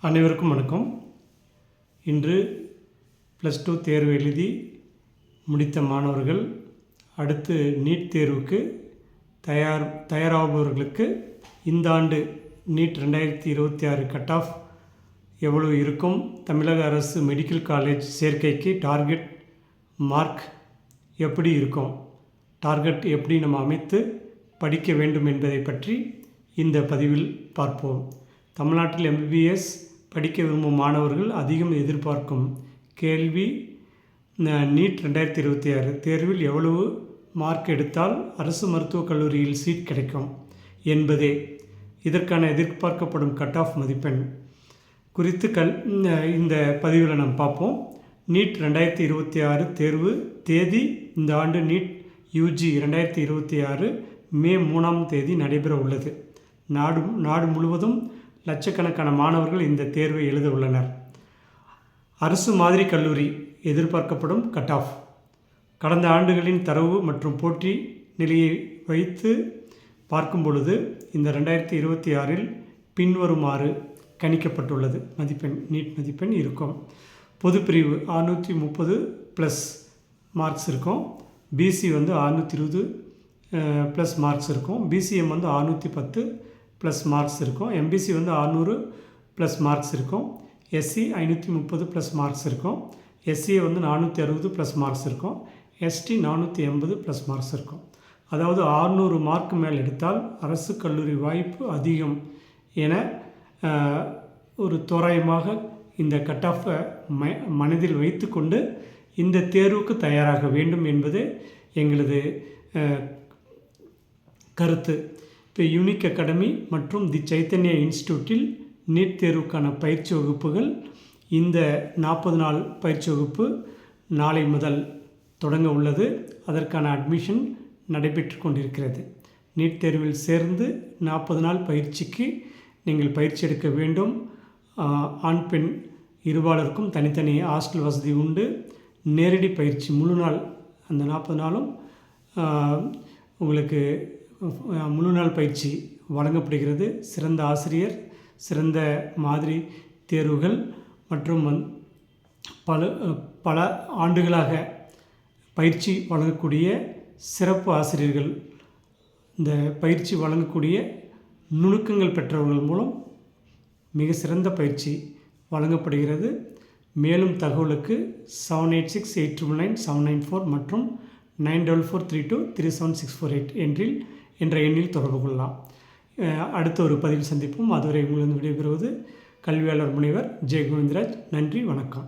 அனைவருக்கும் வணக்கம். இன்று +2 தேர்வு எழுதி முடித்த மாணவர்கள் அடுத்து நீட் தேர்வுக்கு தயாராகுபவர்களுக்கு இந்த ஆண்டு நீட் 2026 கட் ஆஃப் எவ்வளவு இருக்கும், தமிழக அரசு மெடிக்கல் காலேஜ் சேர்க்கைக்கு டார்கெட் மார்க் எப்படி இருக்கும், டார்கெட் எப்படி நம்ம அமைத்து படிக்க வேண்டும் என்பதை பற்றி இந்த பதிவில் பார்ப்போம். தமிழ்நாட்டில் MBBS படிக்க விரும்பும் மாணவர்கள் அதிகம் எதிர்பார்க்கும் கேள்வி, நீட் 2026 தேர்வில் எவ்வளவு மார்க் எடுத்தால் அரசு மருத்துவக் கல்லூரியில் சீட் கிடைக்கும் என்பதே. இதற்கான எதிர்பார்க்கப்படும் கட் ஆஃப் மதிப்பெண் குறித்து இந்த பதிவில் நாம் பார்ப்போம். நீட் 2026 தேர்வு தேதி இந்த ஆண்டு நீட் UG 2026 மே 3 நடைபெற உள்ளது. நாடு முழுவதும் லட்சக்கணக்கான மாணவர்கள் இந்த தேர்வை எழுத உள்ளனர். அரசு மாதிரி கல்லூரி எதிர்பார்க்கப்படும் கட் ஆஃப் கடந்த ஆண்டுகளின் தரவு மற்றும் போட்டி நிலையை வைத்து பார்க்கும் பொழுது இந்த 2026 பின்வருமாறு கணிக்கப்பட்டுள்ளது. நீட் மதிப்பெண் இருக்கும். பொது பிரிவு 630 ப்ளஸ் மார்க்ஸ் இருக்கும். BC 620 ப்ளஸ் மார்க்ஸ் இருக்கும். BCM 610 ப்ளஸ் மார்க்ஸ் இருக்கும். MBC 600 ப்ளஸ் மார்க்ஸ் இருக்கும். SC 530 ப்ளஸ் மார்க்ஸ் இருக்கும். SCA 460 ப்ளஸ் மார்க்ஸ் இருக்கும். ST 480 ப்ளஸ் மார்க்ஸ் இருக்கும். அதாவது 600 மார்க் மேல் எடுத்தால் அரசு கல்லூரி வாய்ப்பு அதிகம் என ஒரு தோராயமாக இந்த கட் ஆஃபை மனதில் வைத்து கொண்டு இந்த தேர்வுக்கு தயாராக வேண்டும் என்பது எங்களது கருத்து. இப்போ யூனிக் அகாடமி மற்றும் தி சைத்தன்யா இன்ஸ்டியூட்டில் நீட் தேர்வுக்கான பயிற்சி வகுப்புகள் இந்த 40 நாள் பயிற்சி வகுப்பு நாளை முதல் தொடங்க உள்ளது. அதற்கான அட்மிஷன் நடைபெற்று கொண்டிருக்கிறது. நீட் தேர்வில் சேர்ந்து 40 நாள் பயிற்சிக்கு நீங்கள் பயிற்சி எடுக்க வேண்டும். ஆண் பெண் இருபாலருக்கும் தனித்தனி ஹாஸ்டல் வசதி உண்டு. நேரடி பயிற்சி முழு நாள், அந்த 40 நாளும் உங்களுக்கு முழு நாள் பயிற்சி வழங்கப்படுகிறது. சிறந்த ஆசிரியர், சிறந்த மாதிரி தேர்வுகள் மற்றும் பல ஆண்டுகளாக பயிற்சி வழங்கக்கூடிய சிறப்பு ஆசிரியர்கள், இந்த பயிற்சி வழங்கக்கூடிய நுணுக்கங்கள் பெற்றவர்கள் மூலம் மிக சிறந்த பயிற்சி வழங்கப்படுகிறது. மேலும் தகவலுக்கு 7868999794 மற்றும் 9443237648 என்ற எண்ணில் தொடர்பு கொள்ளலாம். அடுத்த ஒரு பதிவில் சந்திப்போம். அதுவரை உங்களிடம் விடைபெறுவது கல்வியாளர் முனைவர் ஜெய கோவிந்தராஜ். நன்றி, வணக்கம்.